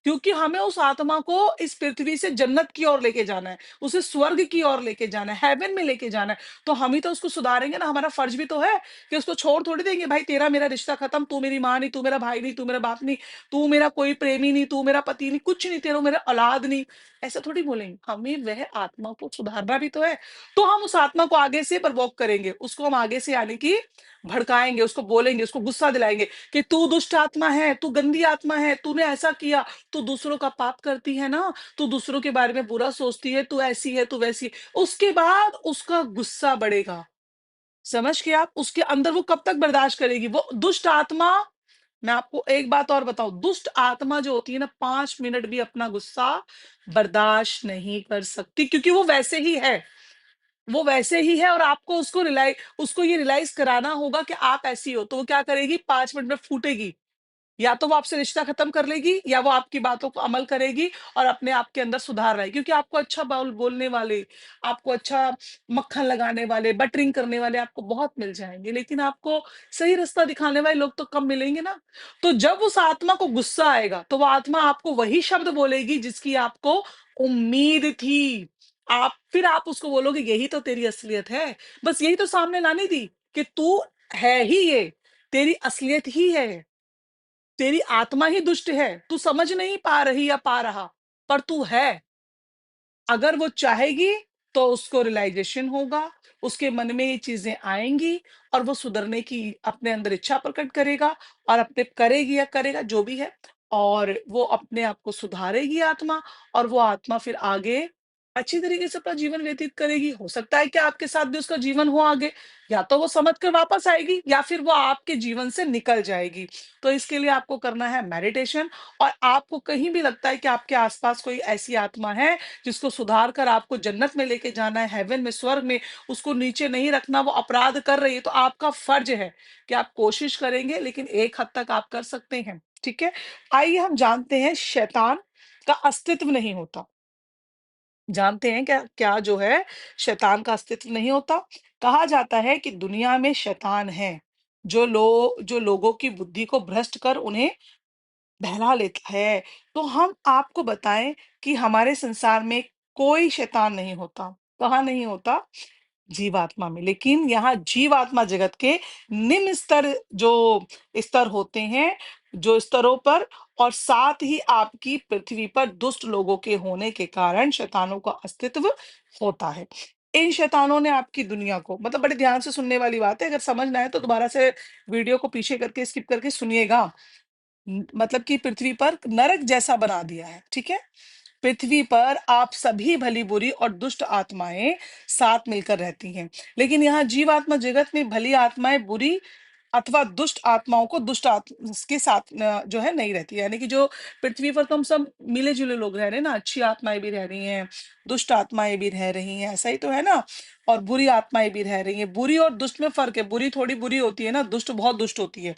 Speaker 1: क्योंकि हमें उस आत्मा को इस पृथ्वी से जन्नत की ओर लेके जाना है, उसे स्वर्ग की ओर लेके जाना है, हेवन में लेके जाना है। तो हम ही तो उसको सुधारेंगे ना, हमारा फर्ज भी तो है कि उसको छोड़ थोड़ी देंगे, भाई तेरा मेरा रिश्ता खत्म, तू मेरी माँ नहीं, तू मेरा भाई नहीं, तू मेरा बाप नहीं, तू मेरा कोई प्रेमी नहीं, तू मेरा पति नहीं, कुछ नहीं, तेरा मेरा औलाद नहीं। ऐसा थोड़ी बोलेंगे, हमें वह आत्मा को सुधारना भी तो है। तो हम उस आत्मा को आगे से प्रवोक करेंगे, उसको हम आगे से यानी कि भड़काएँगे, उसको बोलेंगे, उसको गुस्सा दिलाएँगे कि तू दुष्ट आत्मा है, तू गंदी आत्मा है, तूने ऐसा किया, तू दूसरों का पाप करती है ना, तू दूसरों के बारे में बुरा सोचती है, तू ऐसी है, तू वैसी है। उसके बाद उसका गुस्सा बढ़ेगा, समझ गए आप? उसके अंदर वो कब तक बर्दाश्त करेगी? वो दुष्ट आत्मा, मैं आपको एक बात और बताऊँ, दुष्ट आत्मा जो होती है ना, 5 मिनट भी अपना गुस्सा बर्दाश्त नहीं कर सकती, क्योंकि वो वैसे ही है। वो वैसे ही है और आपको उसको ये रियलाइज़ कराना होगा कि आप ऐसी हो, तो वो क्या करेगी, 5 मिनट में फूटेगी। या तो वो आपसे रिश्ता खत्म कर लेगी, या वो आपकी बातों को अमल करेगी और अपने आप के अंदर सुधार लाएगी, क्योंकि आपको अच्छा बोलने वाले, आपको अच्छा मक्खन लगाने वाले, बटरिंग करने वाले आपको बहुत मिल जाएंगे, लेकिन आपको सही रास्ता दिखाने वाले लोग तो कम मिलेंगे ना। तो जब उस आत्मा को गुस्सा आएगा, तो वो आत्मा आपको वही शब्द बोलेगी जिसकी आपको उम्मीद थी। आप उसको बोलोगे, यही तो तेरी असलियत है, बस यही तो सामने लानी थी कि तू है ही ये, तेरी असलियत ही है, तेरी आत्मा ही दुष्ट है, तू समझ नहीं पा रही या पा रहा, पर तू है। अगर वो चाहेगी तो उसको रियलाइज़ेशन होगा, उसके मन में ये चीज़ें आएँगी और वो सुधरने की अपने अंदर इच्छा प्रकट करेगा और अपने करेगी या करेगा जो भी है, और वो अपने आप को सुधारेगी आत्मा, और वो आत्मा फिर आगे अच्छी तरीके से अपना जीवन व्यतीत करेगी। हो सकता है कि आपके साथ भी उसका जीवन हो आगे, या तो वो समझ कर वापस आएगी या फिर वो आपके जीवन से निकल जाएगी। तो इसके लिए आपको करना है मेडिटेशन, और आपको कहीं भी लगता है कि आपके आस-पास कोई ऐसी आत्मा है जिसको सुधार कर आपको जन्नत में लेके जाना है, हेवन में, स्वर्ग में, उसको नीचे नहीं रखना, वो अपराध कर रही है, तो आपका फर्ज है कि आप कोशिश करेंगे, लेकिन एक हद तक आप कर सकते हैं, ठीक है? आइए हम जानते हैं, शैतान का अस्तित्व नहीं होता। जानते हैं क्या क्या जो है, शैतान का अस्तित्व नहीं होता? कहा जाता है कि दुनिया में शैतान हैं, जो लोगों की बुद्धि को भ्रष्ट कर उन्हें बहला लेता है। तो हम आपको बताएँ कि हमारे संसार में कोई शैतान नहीं होता। कहाँ नहीं होता? जीवात्मा में। लेकिन यहाँ जीवात्मा जगत के निम्न स्तर होते हैं, जो स्तरों पर, और साथ ही आपकी पृथ्वी पर दुष्ट लोगों के होने के कारण शैतानों का अस्तित्व होता है। इन शैतानों ने आपकी दुनिया को, मतलब बड़े ध्यान से सुनने वाली बात है, अगर समझ ना आए तो दोबारा से वीडियो को पीछे करके स्किप करके सुनिएगा। मतलब कि पृथ्वी पर नरक जैसा बना दिया है, ठीक है? पृथ्वी पर आप सभी भली-बुरी और दुष्ट आत्माएँ साथ मिलकर रहती हैं। लेकिन यहाँ जीवात्मा जगत में भली आत्माएँ बुरी अथवा दुष्ट आत्माओं को दुष्ट आत्म के साथ जो है नहीं रहती है। यानी कि जो पृथ्वी पर तो हम सब मिले-जुले लोग रह रहे हैं ना, अच्छी आत्माएँ भी रह रही हैं, दुष्ट आत्माएँ भी रह रही हैं, ऐसा ही तो है ना? और बुरी आत्माएँ भी रह रही हैं। बुरी और दुष्ट में फ़र्क है, बुरी थोड़ी बुरी होती है ना, दुष्ट बहुत दुष्ट होती है।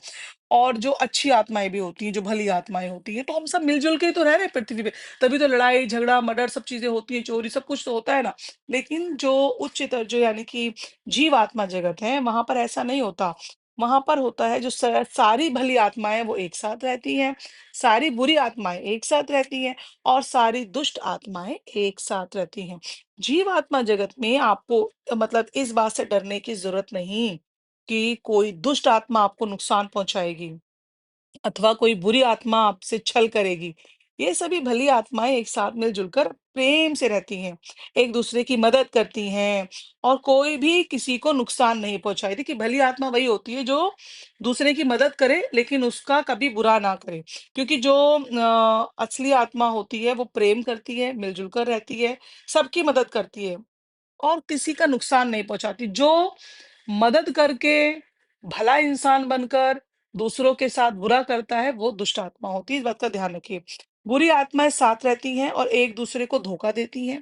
Speaker 1: और जो अच्छी आत्माएँ भी होती हैं, जो भली आत्माएँ होती हैं, तो हम सब मिल-जुल के ही तो रह रहे हैं पृथ्वी पे। तभी तो लड़ाई, झगड़ा, मर्डर सब चीज़ें होती हैं, चोरी सब कुछ तो होता है ना। लेकिन जो उच्चतर जो यानी कि जीवात्मा जगत है, वहाँ पर ऐसा नहीं होता। वहाँ पर होता है जो सारी भली आत्माएँ वो एक साथ रहती हैं, सारी बुरी आत्माएँ एक साथ रहती हैं, और सारी दुष्ट आत्माएँ एक साथ रहती हैं। जीवात्मा जगत में आपको मतलब इस बात से डरने की ज़रूरत नहीं कि कोई दुष्ट आत्मा आपको नुकसान पहुँचाएगी। अथवा कोई बुरी आत्मा आपसे छल करेगी। ये सभी भली आत्माएँ एक साथ मिल-जुल कर प्रेम से रहती हैं, एक-दूसरे की मदद करती हैं, और कोई भी किसी को नुकसान नहीं पहुँचाए। देखिए, भली आत्मा वही होती है जो दूसरे की मदद करे, लेकिन उसका कभी बुरा ना करे। क्योंकि जो असली आत्मा होती है वो प्रेम करती है, मिल-जुल कर रहती है, सबकी मदद करती है। और किसी का नुकसान नहीं पहुँचाती। जो मदद करके भला इंसान बनकर दूसरों के साथ बुरा करता है, वो दुष्ट आत्मा होती है, इस बात का ध्यान रखिए। बुरी आत्माएँ साथ रहती हैं और एक-दूसरे को धोखा देती हैं।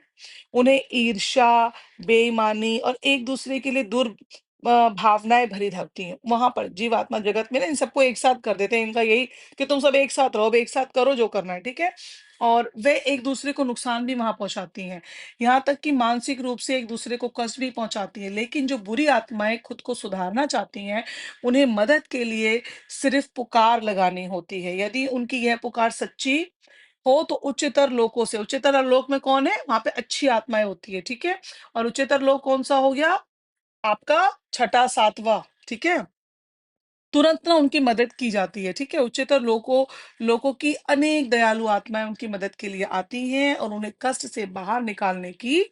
Speaker 1: उन्हें ईर्ष्या, बेईमानी और एक-दूसरे के लिए भावनाएँ भरी रखती हैं। वहाँ पर जीवात्मा जगत में ना इन सबको एक साथ कर देते हैं। इनका यही कि तुम सब एक साथ रहो, अब एक साथ करो जो करना है, ठीक है? और वे एक-दूसरे को नुकसान भी वहाँ पहुँचाती हैं। यहाँ तक कि मानसिक रूप से एक-दूसरे को कष्ट भी पहुँचाती हैं। लेकिन जो बुरी आत्माएँ खुद को सुधारना चाहती हैं, उन्हें मदद के लिए सिर्फ़ पुकार लगानी होती है। यदि उनकी यह पुकार सच्ची हो तो उच्चतर लोक में कौन है? वहाँ पे अच्छी आत्माएँ होती है, ठीक है? और उच्चतर लोक कौन-सा हो गया? आपका छठा, 7वाँ, ठीक है? तुरंत ना उनकी मदद की जाती है, ठीक है? उच्चतर लोकों की अनेक दयालु आत्माएँ उनकी मदद के लिए आती हैं और उन्हें कष्ट से बाहर निकालने की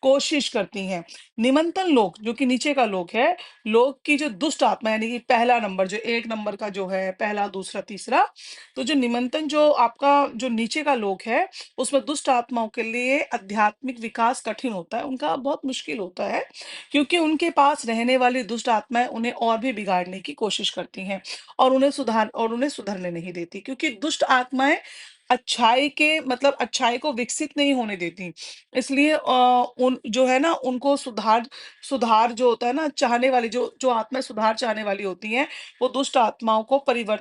Speaker 1: कोशिश करती हैं। निमंतन लोक, जो कि नीचे का लोक है, लोक की जो दुष्ट आत्मा यानी कि पहला नंबर जो 1 नंबर का जो है, पहला, दूसरा, तीसरा, तो जो निमंतन जो आपका जो नीचे का लोक है, उसमें दुष्ट आत्माओं के लिए आध्यात्मिक विकास कठिन होता है, उनका बहुत मुश्किल होता है। क्योंकि उनके पास रहने वाली दुष्ट आत्माएँ उन्हें और भी बिगाड़ने की कोशिश करती हैं और उन्हें सुधरने नहीं देती क्योंकि दुष्ट आत्माएँ अच्छाई के मतलब अच्छाई को विकसित नहीं होने देती। इसलिए उन जो है ना उनको सुधार जो होता है ना चाहने वाली जो जो आत्माएँ सुधार चाहने वाली होती हैं, वो दुष्ट आत्माओं को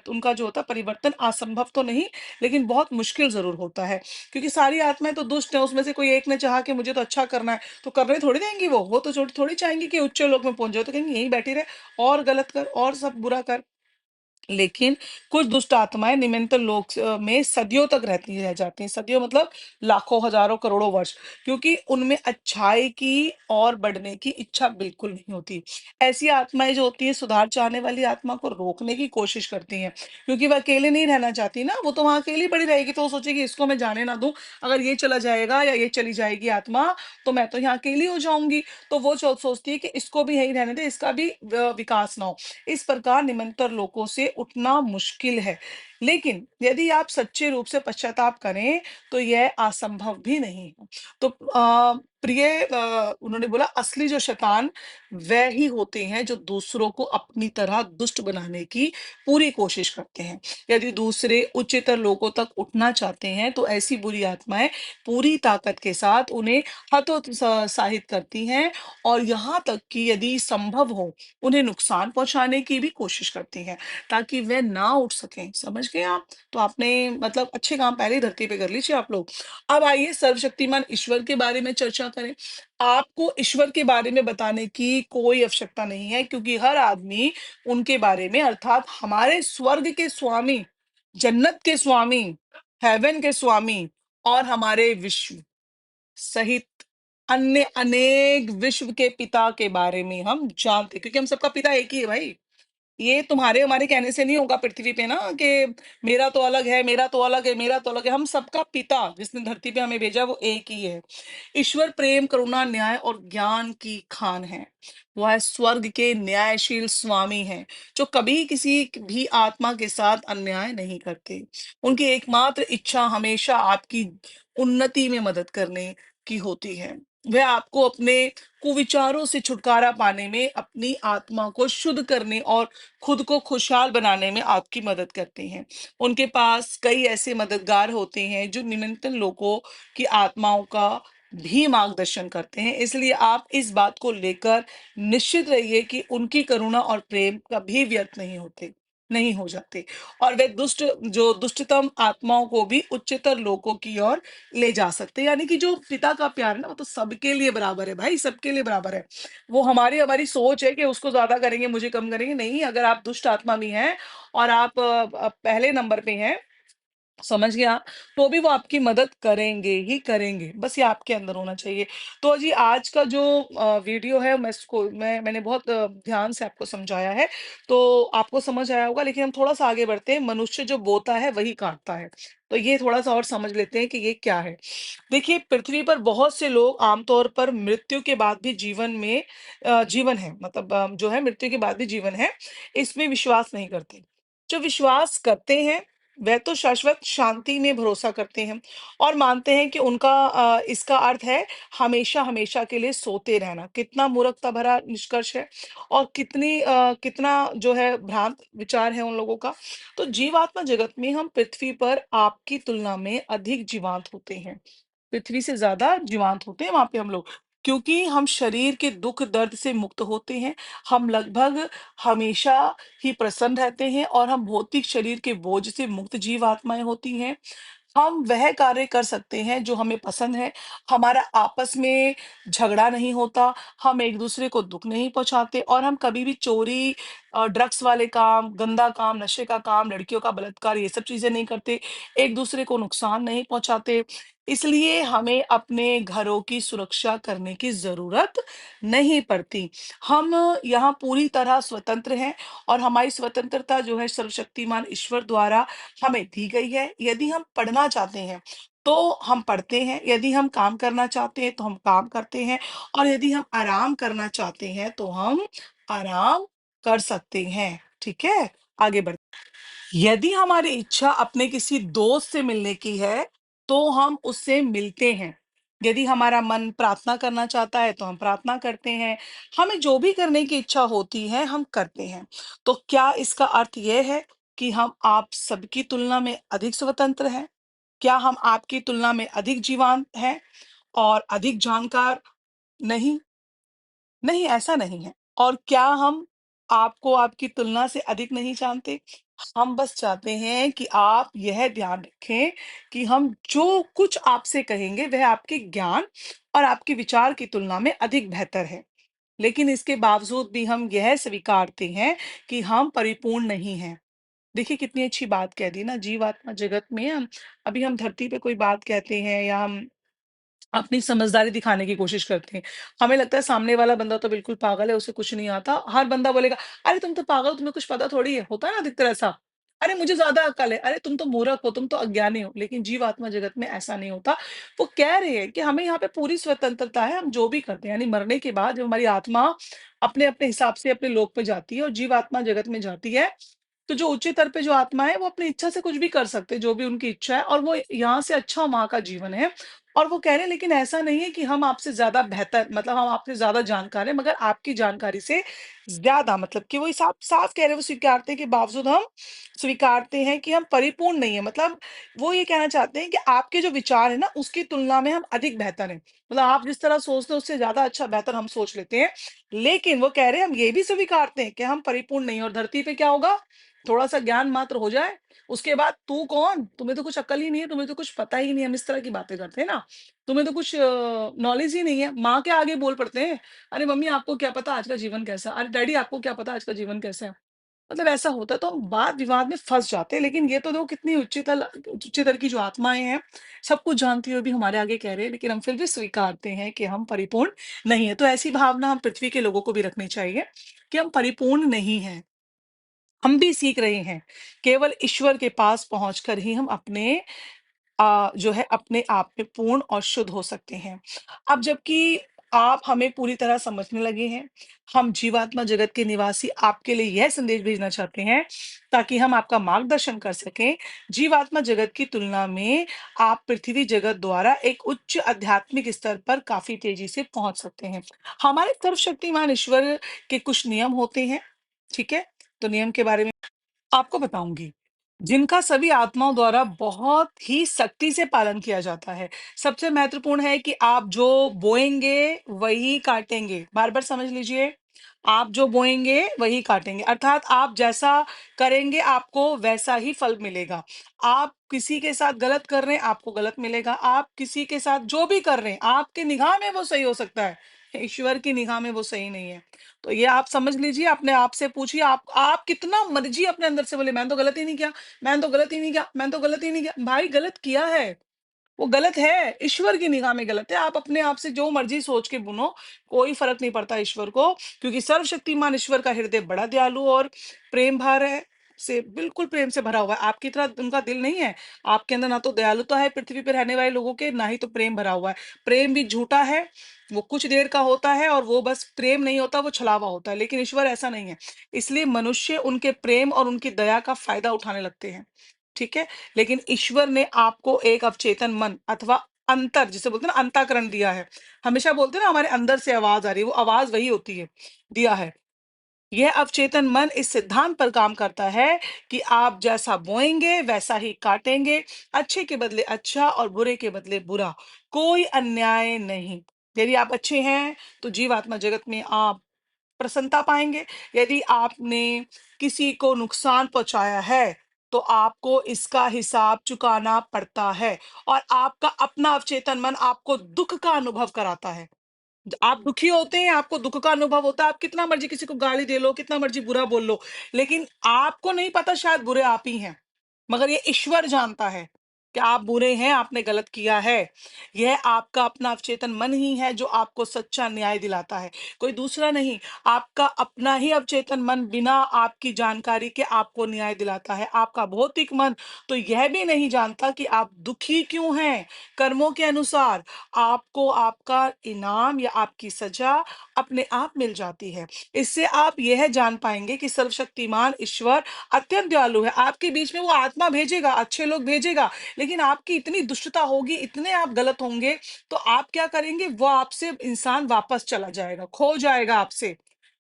Speaker 1: उनका जो होता है परिवर्तन असंभव तो नहीं, लेकिन बहुत मुश्किल ज़रूर होता है। क्योंकि सारी आत्माएँ तो दुष्ट हैं, उसमें से कोई एक ने चाहा कि मुझे तो अच्छा करना है, तो करने थोड़ी देंगी वो तो थोड़ी चाहेंगी कि उच्च लोक में पहुँच जाओ, तो कहेंगी यहीं बैठी रहे और गलत कर और सब बुरा कर। लेकिन कुछ दुष्ट आत्माएँ निमंत्रण में सदियों तक रह जाती हैं। सदियों मतलब लाखों, हज़ारों, करोड़ों वर्ष क्योंकि उनमें अच्छाई की और बढ़ने की इच्छा बिल्कुल नहीं होती। ऐसी आत्माएँ जो होती हैं सुधार चाहने वाली आत्मा को रोकने की कोशिश करती हैं, क्योंकि वह अकेले नहीं रहना चाहती ना, वो तो वहाँ अकेली पड़ी रहेगी तो वो सोचेगी इसको मैं जाने ना दूँ, अगर ये चला जाएगा या ये चली जाएगी आत्मा, तो मैं तो यहाँ अकेली हो जाऊँगी। तो वो सोचती है कि इसको भी यहीं रहने दें, इसका भी विकास ना हो। इस प्रकार निरंतर लोकों से उठना मुश्किल है। लेकिन यदि आप सच्चे रूप से पश्चाताप करें, तो यह असंभव भी नहीं है। तो उन्होंने बोला असली जो शैतान वह ही होते हैं जो दूसरों को अपनी तरह दुष्ट बनाने की पूरी कोशिश करते हैं। यदि दूसरे उच्चतर लोगों तक उठना चाहते हैं, तो ऐसी बुरी आत्माएँ पूरी ताकत के साथ उन्हें हतोत्साहित करती हैं और यहाँ तक कि यदि संभव हो उन्हें नुकसान पहुँचाने की भी कोशिश करती हैं, ताकि वे ना उठ सकें, समझ गए आप? तो आपने मतलब अच्छे काम पहले ही धरती पे कर लीजिए आप लोग। अब आइए सर्वशक्तिमान ईश्वर के बारे में चर्चा करें। आपको ईश्वर के बारे में बताने की कोई आवश्यकता नहीं है क्योंकि हर आदमी उनके बारे में अर्थात हमारे स्वर्ग के स्वामी, जन्नत के स्वामी, हेवन के स्वामी और हमारे विश्व सहित अन्य अनेक विश्व के पिता के बारे में हम जानते हैं क्योंकि हम सबका पिता एक ही है भाई। ये तुम्हारे हमारे कहने से नहीं होगा पृथ्वी पे ना कि मेरा तो अलग है, मेरा तो अलग है, मेरा तो अलग है। हम सबका पिता जिसने धरती पे हमें भेजा वो एक ही है। ईश्वर प्रेम, करुणा, न्याय और ज्ञान की खान है। वह स्वर्ग के न्यायशील स्वामी हैं, जो कभी किसी भी आत्मा के साथ अन्याय नहीं करते। उनकी एकमात्र इच्छा हमेशा आपकी उन्नति में मदद करने की होती है। वह आपको अपने कुविचारों से छुटकारा पाने में, अपनी आत्मा को शुद्ध करने और खुद को खुशहाल बनाने में आपकी मदद करते हैं। उनके पास कई ऐसे मददगार होते हैं जो निमंत्रण लोगों की आत्माओं का भी मार्गदर्शन करते हैं। इसलिए आप इस बात को लेकर निश्चित रहिए कि उनकी करुणा और प्रेम कभी व्यर्थ नहीं हो जाते और वे दुष्टतम आत्माओं को भी उच्चतर लोकों की ओर ले जा सकते हैं। यानी कि जो पिता का प्यार है ना वो तो सबके लिए बराबर है भाई, सबके लिए बराबर है। वो हमारी सोच है कि उसको ज़्यादा करेंगे, मुझे कम करेंगे, नहीं अगर आप दुष्ट आत्मा में हैं और आप पहले नंबर पे हैं, समझ गए आप? तो भी वो आपकी मदद करेंगे ही करेंगे, बस ये आपके अंदर होना चाहिए। तो जी आज का जो वीडियो है मैंने बहुत ध्यान से आपको समझाया है, तो आपको समझ आया होगा लेकिन हम थोड़ा-सा आगे बढ़ते हैं, मनुष्य जो बोता है वही काटता है। तो ये थोड़ा-सा और समझ लेते हैं कि ये क्या है? देखिए पृथ्वी पर बहुत से लोग आमतौर पर मृत्यु के बाद भी जीवन है मतलब जो है मृत्यु के बाद भी जीवन है, इसमें विश्वास नहीं करते। जो विश्वास करते हैं वह तो शाश्वत शांति में भरोसा करते हैं और मानते हैं कि उनका इसका अर्थ है हमेशा-हमेशा के लिए सोते रहना। कितना मूर्खता भरा निष्कर्ष है और कितना जो है भ्रांत विचार है उन लोगों का। तो जीवात्मा जगत में हम पृथ्वी पर आपकी तुलना में अधिक जीवांत होते हैं। पृथ्वी से ज़्यादा जीवांत होते हैं वहाँ पे हम लोग, क्योंकि हम शरीर के दुःख दर्द से मुक्त होते हैं। हम लगभग हमेशा ही प्रसन्न रहते हैं और हम भौतिक शरीर के बोझ से मुक्त जीवात्माएँ होती हैं। हम वह कार्य कर सकते हैं जो हमें पसंद है, हमारा आपस में झगड़ा नहीं होता, हम एक-दूसरे को दुःख नहीं पहुँचाते और हम कभी भी चोरी ड्रग्स वाले काम, गंदा काम, नशे का काम, लड़कियों का बलात्कार ये सब चीज़ें नहीं करते, एक-दूसरे को नुकसान नहीं पहुँचाते। इसलिए हमें अपने घरों की सुरक्षा करने की ज़रूरत नहीं पड़ती। हम यहाँ पूरी तरह स्वतंत्र हैं और हमारी स्वतंत्रता जो है सर्वशक्तिमान ईश्वर द्वारा हमें दी गई है। यदि हम पढ़ना चाहते हैं, तो हम पढ़ते हैं, यदि हम काम करना चाहते हैं, तो हम काम करते हैं और यदि हम आराम करना चाहते हैं, तो हम आराम कर सकते हैं। ठीक है? आगे बढ़ यदि हमारी इच्छा अपने किसी दोस्त से मिलने की है, तो हम उससे मिलते हैं। यदि हमारा मन प्रार्थना करना चाहता है, तो हम प्रार्थना करते हैं। हमें जो भी करने की इच्छा होती है, हम करते हैं। तो क्या इसका अर्थ ये है कि हम आप सबकी तुलना में अधिक स्वतंत्र हैं? क्या हम आपकी तुलना में अधिक जीवांत हैं और अधिक जानकार? नहीं, नहीं ऐसा नहीं है। और क्या हम आपको आपकी तुलना से अधिक नहीं जानते? हम बस चाहते हैं कि आप यह ध्यान रखें कि हम जो कुछ आपसे कहेंगे वह आपके ज्ञान और आपके विचार की तुलना में अधिक बेहतर है। लेकिन इसके बावजूद भी हम यह स्वीकारते हैं कि हम परिपूर्ण नहीं हैं। देखिए कितनी अच्छी बात कह दी ना जीवात्मा जगत में हम अभी हम धरती पे कोई बात कहते हैं या हम अपनी समझदारी दिखाने की कोशिश करते हैं। हमें लगता है सामने वाला बंदा तो बिल्कुल पागल है, उसे कुछ नहीं आता। हर बंदा बोलेगा, "अरे तुम तो पागल हो, तुम्हें कुछ पता थोड़ी है।" होता है ना अधिकतर ऐसा। "अरे मुझे ज़्यादा अक्ल है, अरे तुम तो मूर्ख हो, तुम तो अज्ञानी हो।" लेकिन जीवात्मा जगत में ऐसा नहीं होता। वो कह रहे हैं कि हमें यहाँ पे पूरी स्वतंत्रता है, हम जो भी करते हैं। यानी मरने के बाद जब हमारी आत्मा अपने-अपने हिसाब से अपने लोक पे जाती है और जीवात्मा जगत में जाती है, तो जो उच्चतर पे जो आत्मा है, वो अपनी इच्छा से कुछ भी कर सकते हैं, जो भी उनकी इच्छा है और वो यहाँ से अच्छा वहाँ का जीवन है। और वो कह रहे हैं लेकिन ऐसा नहीं है कि हम आपसे ज़्यादा बेहतर मतलब हम आपसे ज़्यादा जानकार हैं, मगर आपकी जानकारी से ज़्यादा मतलब कि वो साफ कह रहे हैं, वो स्वीकारते हैं कि बावजूद हम स्वीकारते हैं कि हम परिपूर्ण नहीं है। मतलब वो ये कहना चाहते हैं कि आपके जो विचार है ना, उसकी तुलना में हम अधिक बेहतर हैं। मतलब आप जिस तरह सोचते हैं उससे ज़्यादा अच्छा बेहतर हम सोच लेते हैं। लेकिन वो कह रहे हैं हम ये भी स्वीकारते हैं कि हम परिपूर्ण नहीं हैं और धरती पे क्या होगा? थोड़ा-सा ज्ञान मात्र हो जाए, उसके बाद तू कौन? तुम्हें तो कुछ अक्ल ही नहीं है, तुम्हें तो कुछ पता ही नहीं है। हम इस तरह की बातें करते हैं ना, तुम्हें तो कुछ नॉलेज ही नहीं है। माँ के आगे बोल पड़ते हैं, "अरे मम्मी आपको क्या पता आज का जीवन कैसा है? अरे डैडी आपको क्या पता आज का जीवन कैसा है?" मतलब ऐसा होता है तो हम वाद-विवाद में फँस जाते हैं। लेकिन ये तो देखो कितनी उच्चतर की जो आत्माएँ हैं, सब कुछ जानती हुए भी हमारे आगे कह रहे हैं, लेकिन हम फिर भी स्वीकारते हैं कि हम परिपूर्ण नहीं है। तो ऐसी भावना हम पृथ्वी के लोगों को भी रखनी चाहिए कि हम परिपूर्ण नहीं हैं। हम भी सीख रहे हैं। केवल ईश्वर के पास पहुँचकर ही हम जो है अपने आप में पूर्ण और शुद्ध हो सकते हैं। अब जबकि आप हमें पूरी तरह समझने लगे हैं, हम जीवात्मा जगत के निवासी आपके लिए यह संदेश भेजना चाहते हैं, ताकि हम आपका मार्गदर्शन कर सकें। जीवात्मा जगत की तुलना में आप पृथ्वी जगत द्वारा एक उच्च आध्यात्मिक स्तर पर काफ़ी तेज़ी से पहुँच सकते हैं। हमारे सर्वशक्तिमान ईश्वर के कुछ नियम होते हैं, ठीक है? तो नियम के बारे में आपको बताऊँगी, जिनका सभी आत्माओं द्वारा बहुत ही सख्ती से पालन किया जाता है। सबसे महत्वपूर्ण है कि आप जो बोएँगे, वही काटेंगे। बार-बार समझ लीजिए, आप जो बोएँगे, वही काटेंगे। अर्थात आप जैसा करेंगे, आपको वैसा ही फल मिलेगा। आप किसी के साथ गलत कर रहे हैं, आपको गलत मिलेगा। आप किसी के साथ जो भी कर रहे हैं, आपकी निगाह में वो सही हो सकता है, ईश्वर की निगाह में वो सही नहीं है। तो ये आप समझ लीजिए, अपने आप से पूछिए, आप कितना मर्ज़ी अपने अंदर से बोले, मैंने तो गलत ही नहीं किया, मैंने तो गलत ही नहीं किया, मैंने तो गलत ही नहीं किया। भाई गलत किया है, वो गलत है, ईश्वर की निगाह में गलत है। आप अपने आप से जो मर्ज़ी सोच के बुनो, कोई फ़र्क नहीं पड़ता ईश्वर को, क्योंकि सर्वशक्तिमान ईश्वर का हृदय बड़ा दयालु और प्रेम भरा है से बिल्कुल प्रेम से भरा हुआ है। आपकी तरह उनका दिल नहीं है। आपके अंदर ना तो दयालुता है पृथ्वी पे रहने वाले लोगों के, ना ही तो प्रेम भरा हुआ है। प्रेम भी झूठा है, वो कुछ देर का होता है और वो बस प्रेम नहीं होता, वो छलावा होता है। लेकिन ईश्वर ऐसा नहीं है। इसलिए मनुष्य उनके प्रेम और उनकी दया का फ़ायदा उठाने लगते हैं। ठीक है? लेकिन ईश्वर ने आपको एक अवचेतन मन अथवा अंतर जिसे बोलते हैं ना अंतःकरण दिया है। हमेशा बोलते हैं ना हमारे अंदर से आवाज़ आ रही है, वो आवाज़ वही होती है, दिया है। यह अवचेतन मन इस सिद्धांत पर काम करता है कि आप जैसा बोएंगे वैसा ही काटेंगे, अच्छे के बदले अच्छा और बुरे के बदले बुरा, कोई अन्याय नहीं। यदि आप अच्छे हैं तो जीवात्मा जगत में आप प्रसन्नता पाएंगे। यदि आपने किसी को नुकसान पहुंचाया है तो आपको इसका हिसाब चुकाना पड़ता है, और आपका अपना अवचेतन मन आपको दुख का अनुभव कराता है। आप दुखी होते हैं, आपको दुःख का अनुभव होता है, आप कितना मर्ज़ी किसी को गाली दे लो, कितना मर्ज़ी बुरा बोल लो, लेकिन आपको नहीं पता शायद बुरे आप ही हैं। मगर ये ईश्वर जानता है कि आप बुरे हैं, आपने गलत किया है। यह आपका अपना अवचेतन मन ही है जो आपको सच्चा न्याय दिलाता है, कोई दूसरा नहीं। आपका अपना ही अवचेतन मन बिना आपकी जानकारी के आपको न्याय दिलाता है। आपका भौतिक मन तो यह भी नहीं जानता कि आप दुखी क्यों हैं। कर्मों के अनुसार आपको आपका इनाम या आपकी सजा अपने आप मिल जाती है। इससे आप यह जान पाएँगे कि सर्वशक्तिमान ईश्वर अत्यंत दयालु है। आपके बीच में वो आत्मा भेजेगा, अच्छे लोग भेजेगा, लेकिन आपकी इतनी दुष्टता होगी, इतने आप गलत होंगे, तो आप क्या करेंगे? वो आपसे इंसान वापस चला जाएगा, खो जाएगा आपसे।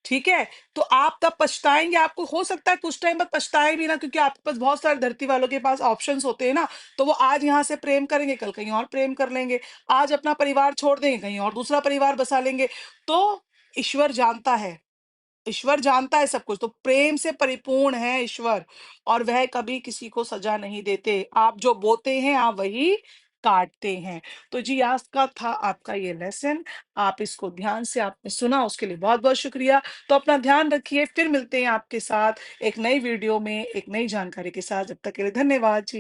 Speaker 1: ठीक है? तो आप तब पछताएँगे, आपको हो सकता है कुछ टाइम बाद पछताएँ भी ना, क्योंकि आपके पास बहुत सारे धरती वालों के पास ऑप्शंस होते हैं ना, तो वो आज यहाँ से प्रेम करेंगे, कल कहीं और प्रेम कर लेंगे। आज अपना परिवार छोड़ देंगे, कहीं और दूसरा परिवार बसा लेंगे। तो ईश्वर जानता है, ईश्वर जानता है सब कुछ, तो प्रेम से परिपूर्ण है ईश्वर, और वह कभी किसी को सजा नहीं देते। आप जो बोते हैं, आप वही काटते हैं। तो जी, आज का था आपका ये लेसन। आप इसको ध्यान से आपने सुना, उसके लिए बहुत-बहुत शुक्रिया। तो अपना ध्यान रखिए, फिर मिलते हैं आपके साथ एक नई वीडियो में, एक नई जानकारी के साथ। जब तक के लिए धन्यवाद जी।